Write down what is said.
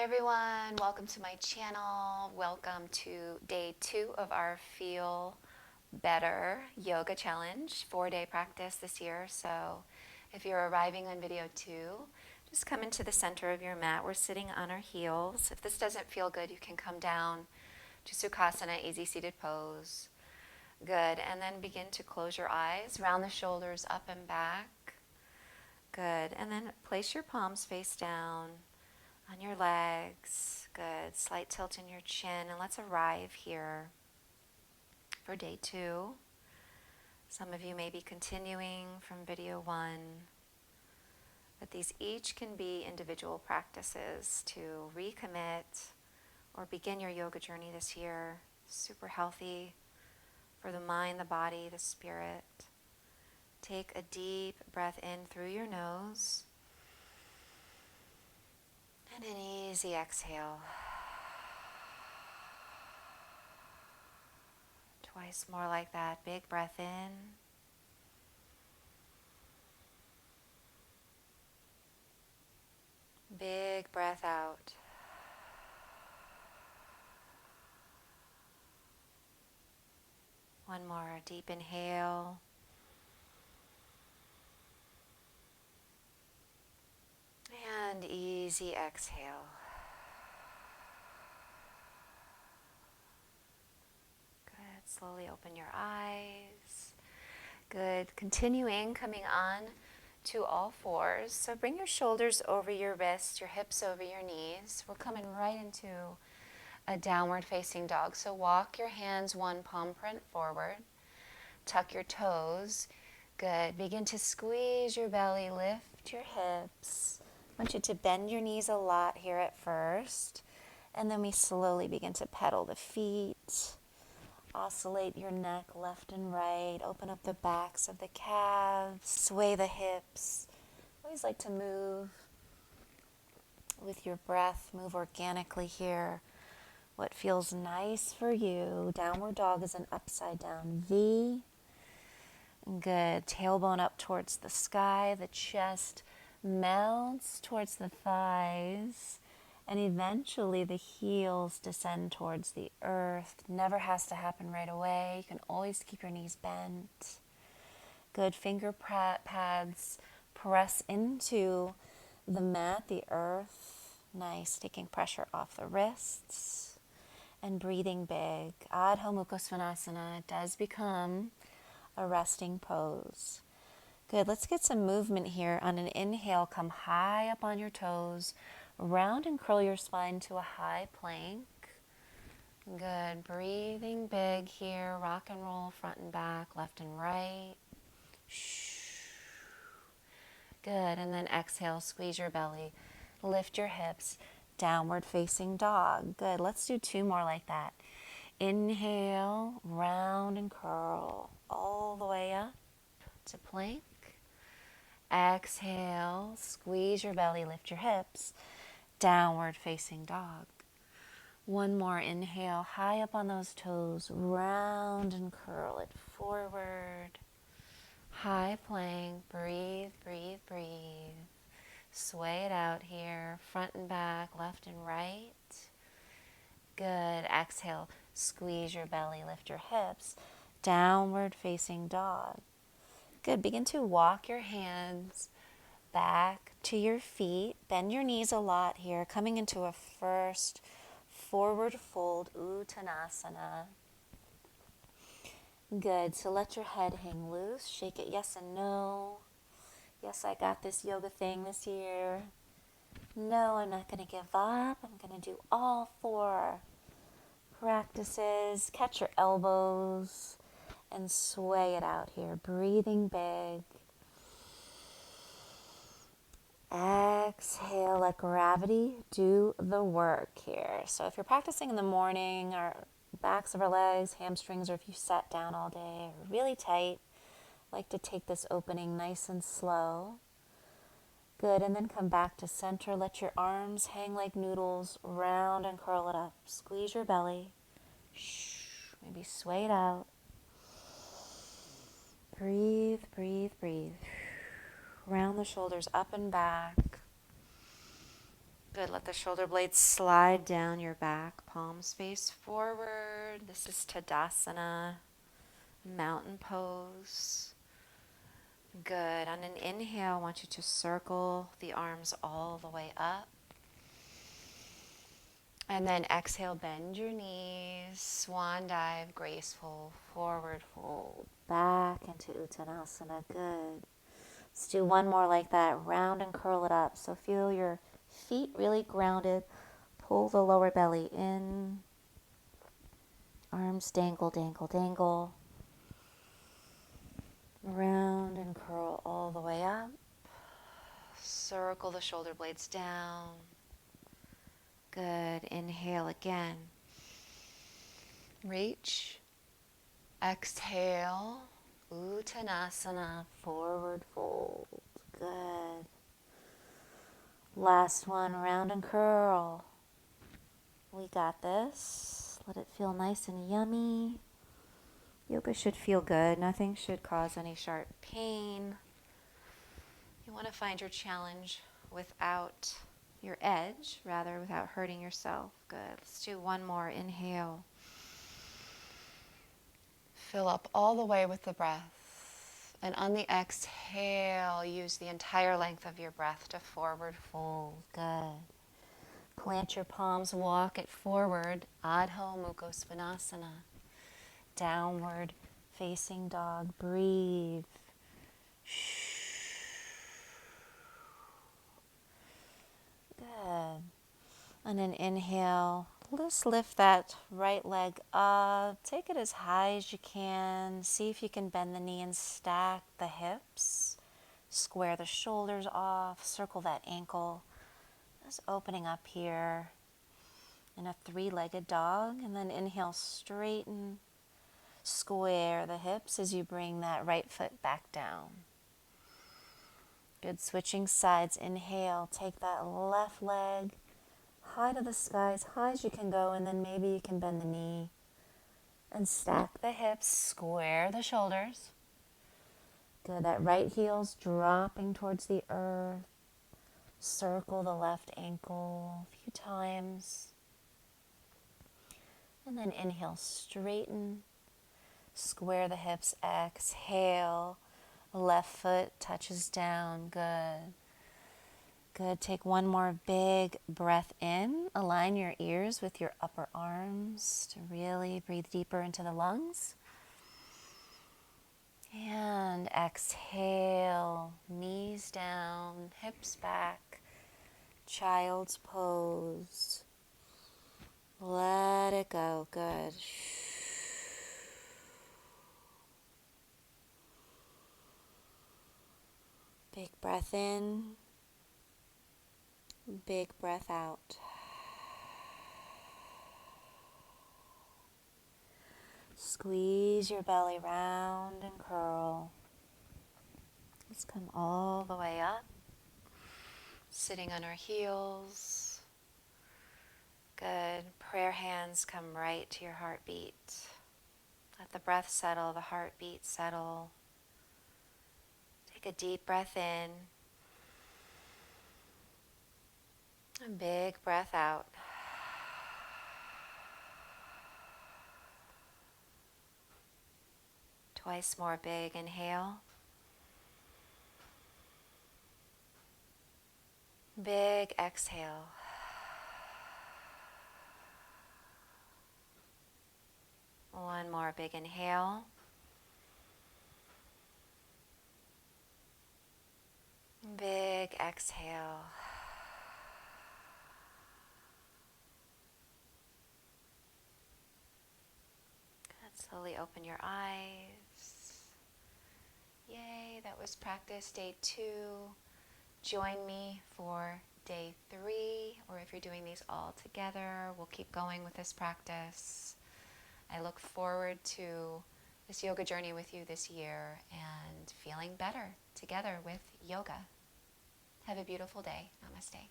everyone, welcome to my channel. Welcome to day 2 of our Feel Better Yoga Challenge, 4-day practice this year. So if you're arriving on video 2, just come into the center of your mat. We're sitting on our heels. If this doesn't feel good, you can come down to Sukhasana, easy seated pose. Good, and then begin to close your eyes, round the shoulders up and back. Good, and then place your palms face down on your legs. Good. Slight tilt in your chin. And let's arrive here for day 2. Some of you may be continuing from video 1. But these each can be individual practices to recommit or begin your yoga journey this year. Super healthy for the mind, the body, the spirit. Take a deep breath in through your nose. And an easy exhale. Twice more like that. Big breath in. Big breath out. One more deep inhale. And easy exhale. Good. Slowly open your eyes. Good. Continuing, coming on to all fours. So bring your shoulders over your wrists, your hips over your knees. We're coming right into a downward facing dog. So walk your hands one palm print forward. Tuck your toes. Good. Begin to squeeze your belly, lift your hips. I want you to bend your knees a lot here at first, and then we slowly begin to pedal the feet. Oscillate your neck left and right. Open up the backs of the calves. Sway the hips. Always like to move with your breath. Move organically here. What feels nice for you. Downward dog is an upside down V. Good. Tailbone up towards the sky. The chest melts towards the thighs, and eventually the heels descend towards the earth. Never has to happen right away. You can always keep your knees bent. Good. Finger pads press into the mat, the earth. Nice. Taking pressure off the wrists and breathing big. Adho Mukha Svanasana does become a resting pose. Good. Let's get some movement here. On an inhale, come high up on your toes. Round and curl your spine to a high plank. Good. Breathing big here. Rock and roll front and back, left and right. Good. And then exhale, squeeze your belly. Lift your hips. Downward facing dog. Good. Let's do 2 more like that. Inhale, round and curl all the way up to plank. Exhale, squeeze your belly, lift your hips, downward facing dog. One more inhale, high up on those toes, round and curl it forward. High plank, breathe, breathe, breathe. Sway it out here, front and back, left and right. Good. Exhale, squeeze your belly, lift your hips, downward facing dog. Good. Begin to walk your hands back to your feet. Bend your knees a lot here. Coming into a first forward fold, Uttanasana. Good. So let your head hang loose. Shake it yes and no. Yes, I got this yoga thing this year. No, I'm not going to give up. I'm going to do all 4 practices. Catch your elbows and sway it out here. Breathing big. Exhale, let gravity do the work here. So if you're practicing in the morning, our backs of our legs, hamstrings, or if you sat down all day, are really tight, like to take this opening nice and slow. Good, and then come back to center. Let your arms hang like noodles, round and curl it up. Squeeze your belly. Maybe sway it out. Breathe, breathe, breathe. Round the shoulders up and back. Good. Let the shoulder blades slide down your back, palms face forward. This is Tadasana, mountain pose. Good. On an inhale, I want you to circle the arms all the way up. And then exhale, bend your knees, swan dive, graceful, forward fold, back into Uttanasana. Good. Let's do one more like that. Round and curl it up. So feel your feet really grounded. Pull the lower belly in. Arms dangle, dangle, dangle. Round and curl all the way up. Circle the shoulder blades down. Good. Inhale again. Reach. Exhale. Uttanasana, forward fold. Good. Last one, round and curl. We got this. Let it feel nice and yummy. Yoga should feel good. Nothing should cause any sharp pain. You want to find your challenge without your edge, rather without hurting yourself. Good. Let's do one more. Inhale. Fill up all the way with the breath. And on the exhale, use the entire length of your breath to forward fold. Good. Plant your palms, walk it forward. Adho Mukha Svanasana. Downward facing dog. Breathe. Good. On an inhale, just lift that right leg up. Take it as high as you can. See if you can bend the knee and stack the hips. Square the shoulders off. Circle that ankle. Just opening up here in a three-legged dog. And then inhale, straighten. Square the hips as you bring that right foot back down. Good. Switching sides. Inhale. Take that left leg high to the sky, as high as you can go, and then maybe you can bend the knee and stack the hips, square the shoulders. Good. That right heel's dropping towards the earth. Circle the left ankle a few times. And then inhale, straighten, square the hips, exhale. Left foot touches down. Good. Good. Take one more big breath in. Align your ears with your upper arms to really breathe deeper into the lungs. And exhale. Knees down, hips back. Child's pose. Let it go. Good. Big breath in. Big breath out. Squeeze your belly round and curl. Let's come all the way up. Sitting on our heels. Good. Prayer hands come right to your heartbeat. Let the breath settle, the heartbeat settle. Take a deep breath in. A big breath out. Twice more big inhale. Big exhale. One more big inhale. Big exhale. Slowly open your eyes. Yay, that was practice day 2. Join me for day 3, or if you're doing these all together, we'll keep going with this practice. I look forward to this yoga journey with you this year and feeling better together with yoga. Have a beautiful day. Namaste.